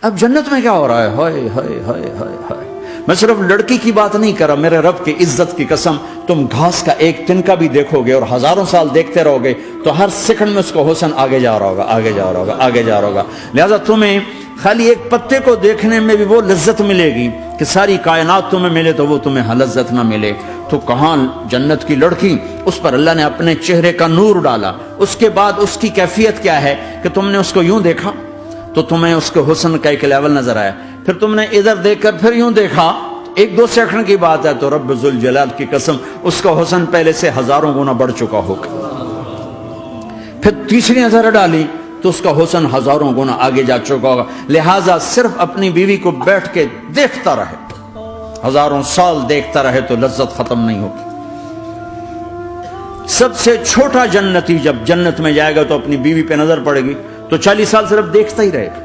اب جنت میں کیا ہو رہا ہے؟ ہائے ہائے ہائے ہائے ہائے. میں صرف لڑکی کی بات نہیں کر رہا، میرے رب کی عزت کی قسم، تم گھاس کا ایک تنکا بھی دیکھو گے اور ہزاروں سال دیکھتے رہو گے تو ہر سیکنڈ میں اس کو حسن آگے جا رہا ہوگا، آگے جا رہا ہوگا، آگے جا رہا ہوگا. لہذا تمہیں خالی ایک پتے کو دیکھنے میں بھی وہ لذت ملے گی کہ ساری کائنات تمہیں ملے تو وہ تمہیں لذت نہ ملے. تو کہاں جنت کی لڑکی، اس پر اللہ نے اپنے چہرے کا نور ڈالا. اس کے بعد اس کی کیفیت کیا ہے کہ تم نے اس کو یوں دیکھا تو تمہیں اس کے حسن کا ایک لیول نظر آیا، پھر تم نے ادھر دیکھ کر پھر یوں دیکھا، ایک دو سیکنڈ کی بات ہے تو رب ذوالجلال کی قسم اس کا حسن پہلے سے ہزاروں گنا بڑھ چکا ہوگا. پھر تیسری نظر ڈالی تو اس کا حسن ہزاروں گنا آگے جا چکا ہوگا. لہٰذا صرف اپنی بیوی کو بیٹھ کے دیکھتا رہے، ہزاروں سال دیکھتا رہے تو لذت ختم نہیں ہوگی. سب سے چھوٹا جنتی جب جنت میں جائے گا تو اپنی بیوی پہ نظر پڑے گی تو 40 سال صرف دیکھتا ہی رہے گا.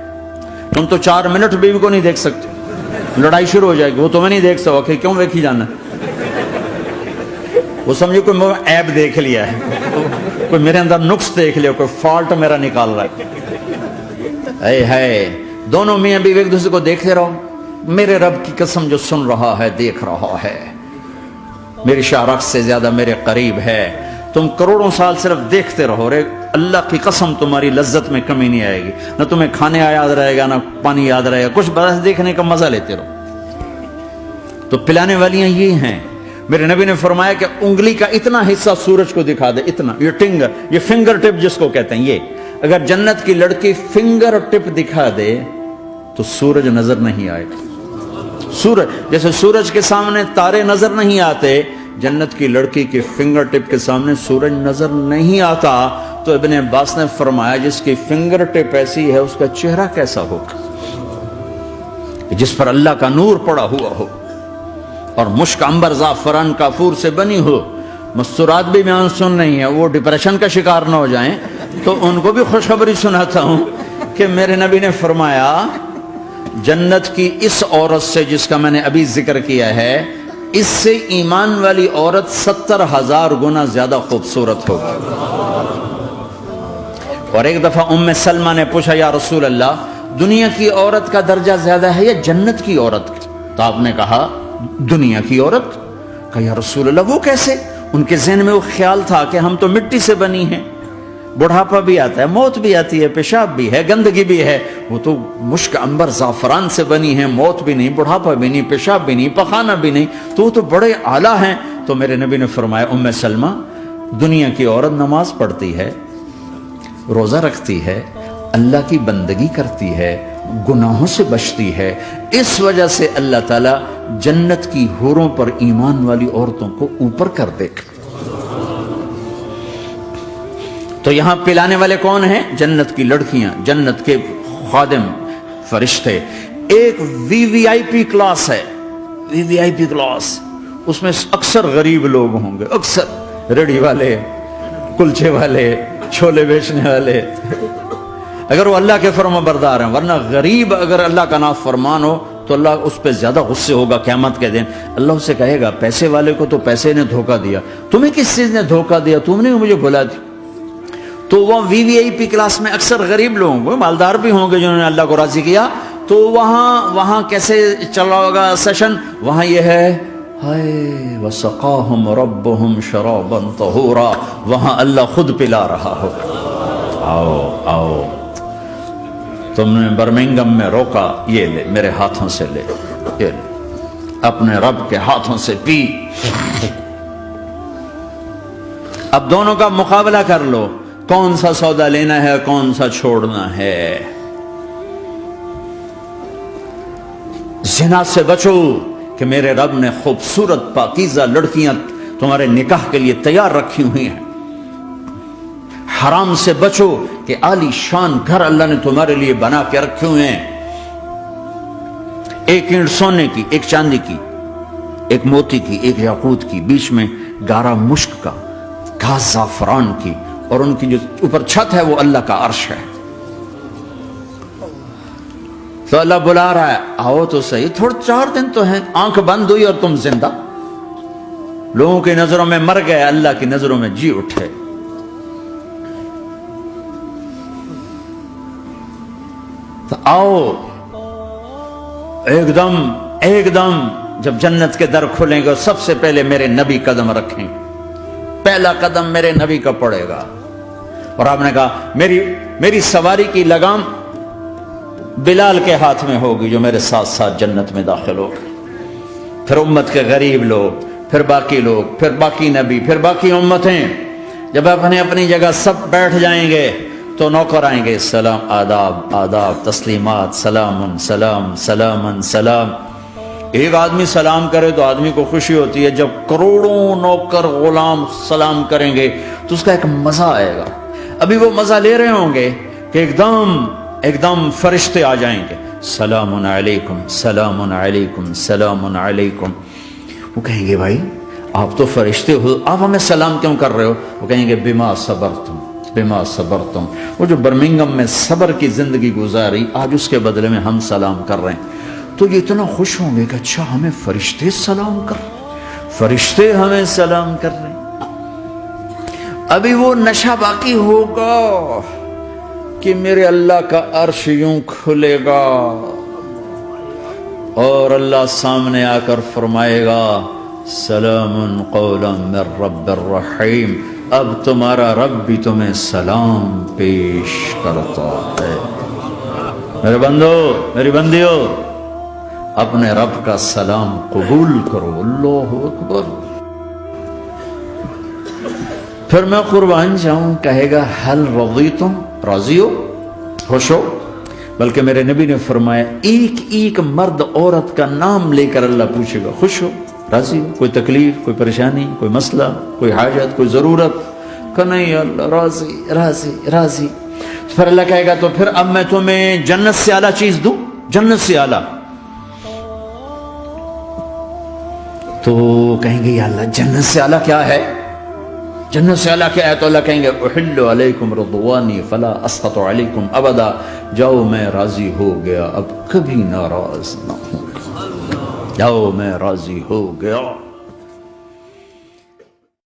تم تو 4 منٹ بیوی کو نہیں دیکھ سکتے، لڑائی شروع ہو جائے گی. وہ تمہیں نہیں دیکھ سکتا، کیوں دیکھی جانا؟ وہ سمجھے کوئی عیب دیکھ لیا ہے، کوئی میرے اندر نقص دیکھ لیا، کوئی فالٹ میرا نکال رہا ہے. اے ہے دونوں میاں بیوی ایک دوسرے کو دیکھتے رہو. میرے رب کی قسم جو سن رہا ہے، دیکھ رہا ہے، میری شارخ سے زیادہ میرے قریب ہے. تم کروڑوں سال صرف دیکھتے رہو رے، اللہ کی قسم تمہاری لذت میں کمی نہیں آئے گی. نہ تمہیں کھانے یاد رہے گا، نہ پانی یاد رہے گا، کچھ بس دیکھنے کا مزہ لیتے رہو. تو پلانے والیاں یہ ہیں. میرے نبی نے فرمایا کہ انگلی کا اتنا حصہ سورج کو دکھا دے، اتنا، یہ فنگر ٹپ جس کو کہتے ہیں، یہ اگر جنت کی لڑکی فنگر ٹپ دکھا دے تو سورج نظر نہیں آئے گا. سورج جیسے سورج کے سامنے تارے نظر نہیں آتے، جنت کی لڑکی کے فنگر ٹپ کے سامنے سورج نظر نہیں آتا. تو ابن عباس نے فرمایا جس کی فنگر ٹپ ایسی ہے اس کا چہرہ کیسا ہوگا، جس پر اللہ کا نور پڑا ہوا ہو اور مشک عنبر زعفران کافور سے بنی ہو. مستورات بھی بیان سن رہی ہیں، وہ ڈپریشن کا شکار نہ ہو جائیں تو ان کو بھی خوشخبری سناتا ہوں کہ میرے نبی نے فرمایا جنت کی اس عورت سے جس کا میں نے ابھی ذکر کیا ہے، اس سے ایمان والی عورت 70,000 گنا زیادہ خوبصورت ہوگی. اور ایک دفعہ ام سلمہ نے پوچھا یا رسول اللہ دنیا کی عورت کا درجہ زیادہ ہے یا جنت کی عورت کا؟ تو آپ نے کہا دنیا کی عورت. کہا یا رسول اللہ وہ کیسے؟ ان کے ذہن میں وہ خیال تھا کہ ہم تو مٹی سے بنی ہیں، بڑھاپا بھی آتا ہے، موت بھی آتی ہے، پیشاب بھی ہے، گندگی بھی ہے. وہ تو مشک عنبر زعفران سے بنی ہیں، موت بھی نہیں، بڑھاپا بھی نہیں، پیشاب بھی نہیں، پخانہ بھی نہیں، تو وہ تو بڑے اعلیٰ ہیں. تو میرے نبی نے فرمایا ام سلمہ دنیا کی عورت نماز پڑھتی ہے، روزہ رکھتی ہے، اللہ کی بندگی کرتی ہے، گناہوں سے بچتی ہے، اس وجہ سے اللہ تعالیٰ جنت کی حوروں پر ایمان والی عورتوں کو اوپر کر دے گا. تو یہاں پلانے والے کون ہیں؟ جنت کی لڑکیاں، جنت کے خادم فرشتے. ایک وی وی آئی پی کلاس ہے، وی وی آئی پی کلاس، اس میں اکثر غریب لوگ ہوں گے، اکثر ریڑھی والے، کلچے والے، چھولے بیچنے والے، اگر وہ اللہ کے فرما بردار ہیں. ورنہ غریب اگر اللہ کا نافرمان ہو تو اللہ اس پہ زیادہ غصے ہوگا قیامت کے دن. اللہ اسے کہے گا پیسے والے کو تو پیسے نے دھوکہ دیا، تمہیں کس چیز نے دھوکہ دیا؟ تم نے مجھے بھلا دی. تو وہ وی وی آئی پی کلاس میں اکثر غریب لوگ ہوں گے، مالدار بھی ہوں گے جنہوں نے اللہ کو راضی کیا. تو وہاں کیسے چل رہا ہوگا سیشن؟ وہاں یہ ہے ہائے وسقاہم ربہم شرابا طہورا، وہاں اللہ خود پلا رہا ہو. آؤ آؤ، تم نے برمنگم میں روکا، یہ لے میرے ہاتھوں سے لے، یہ لے اپنے رب کے ہاتھوں سے پی. اب دونوں کا مقابلہ کر لو، کون سا سودا لینا ہے، کون سا چھوڑنا ہے. زنا سے بچو کہ میرے رب نے خوبصورت پاکیزہ لڑکیاں تمہارے نکاح کے لیے تیار رکھی ہوئی ہیں. حرام سے بچو کہ عالی شان گھر اللہ نے تمہارے لیے بنا کے رکھے ہوئے ہیں. ایک اینٹ سونے کی، ایک چاندی کی، ایک موتی کی، ایک یاقوت کی، بیچ میں گارا مشک کا، گھاس زعفران کی، اور ان کی جو اوپر چھت ہے وہ اللہ کا عرش ہے. تو اللہ بلا رہا ہے آؤ تو صحیح، تھوڑے 4 دن تو ہیں. آنکھ بند ہوئی اور تم زندہ، لوگوں کی نظروں میں مر گئے، اللہ کی نظروں میں جی اٹھے. تو آؤ ایک دم جب جنت کے در کھلیں گے سب سے پہلے میرے نبی قدم رکھیں، پہلا قدم میرے نبی کا پڑے گا۔ اور آپ نے کہا میری سواری کی لگام بلال کے ہاتھ میں ہوگی جو میرے ساتھ ساتھ جنت میں داخل ہوگا، پھر امت کے غریب لوگ، پھر باقی لوگ، پھر باقی نبی، پھر باقی امتیں، جب اپنی جگہ سب بیٹھ جائیں گے تو نوکر آئیں گے، سلام، آداب، آداب، تسلیمات، سلام، سلام، سلام، سلام۔ ایک آدمی سلام کرے تو آدمی کو خوشی ہوتی ہے، جب کروڑوں نوکر غلام سلام کریں گے تو اس کا ایک مزہ آئے گا۔ ابھی وہ مزہ لے رہے ہوں گے کہ ایک دم فرشتے آ جائیں گے، سلام علیکم، سلام علیکم، سلام علیکم۔ وہ کہیں گے بھائی آپ تو فرشتے ہو، آپ ہمیں سلام کیوں کر رہے ہو؟ وہ کہیں گے بما صبرتم، بما صبرتم۔ وہ جو برمنگم میں صبر کی زندگی گزاری، آج اس کے بدلے میں ہم سلام کر رہے ہیں۔ تو یہ اتنا خوش ہوں گے کہ اچھا ہمیں فرشتے سلام کر رہے ہیں، فرشتے ہمیں سلام کر رہے ہیں۔ ابھی وہ نشہ باقی ہوگا کہ میرے اللہ کا عرش یوں کھلے گا اور اللہ سامنے آ کر فرمائے گا سلام قولا من رب الرحیم، اب تمہارا رب بھی تمہیں سلام پیش کرتا ہے۔ میرے بندو، میری بندیو، اپنے رب کا سلام قبول کرو۔ اللہ اکبر۔ پھر میں قربان جاؤں، کہے گا حل رضیتم، راضی ہو، خوش ہو؟ بلکہ میرے نبی نے فرمایا ایک مرد عورت کا نام لے کر اللہ پوچھے گا، خوش ہو، راضی ہو؟ کوئی تکلیف، کوئی پریشانی، کوئی مسئلہ، کوئی حاجت، کوئی ضرورت؟ کہ نہیں اللہ، راضی راضی راضی۔ پھر اللہ کہے گا تو پھر اب میں تمہیں جنت سے اعلیٰ چیز دوں، جنت سے اعلیٰ۔ تو کہیں گے یا اللہ جنت سے اعلیٰ کیا ہے؟ جنت سے اعلیٰ کیا ہے؟ تو اللہ کہیں گے احل علیکم رضوانی فلا اسخط علیکم ابدا، جاؤ میں راضی ہو گیا، اب کبھی ناراض نہ ہوں، جاؤ میں راضی ہو گیا۔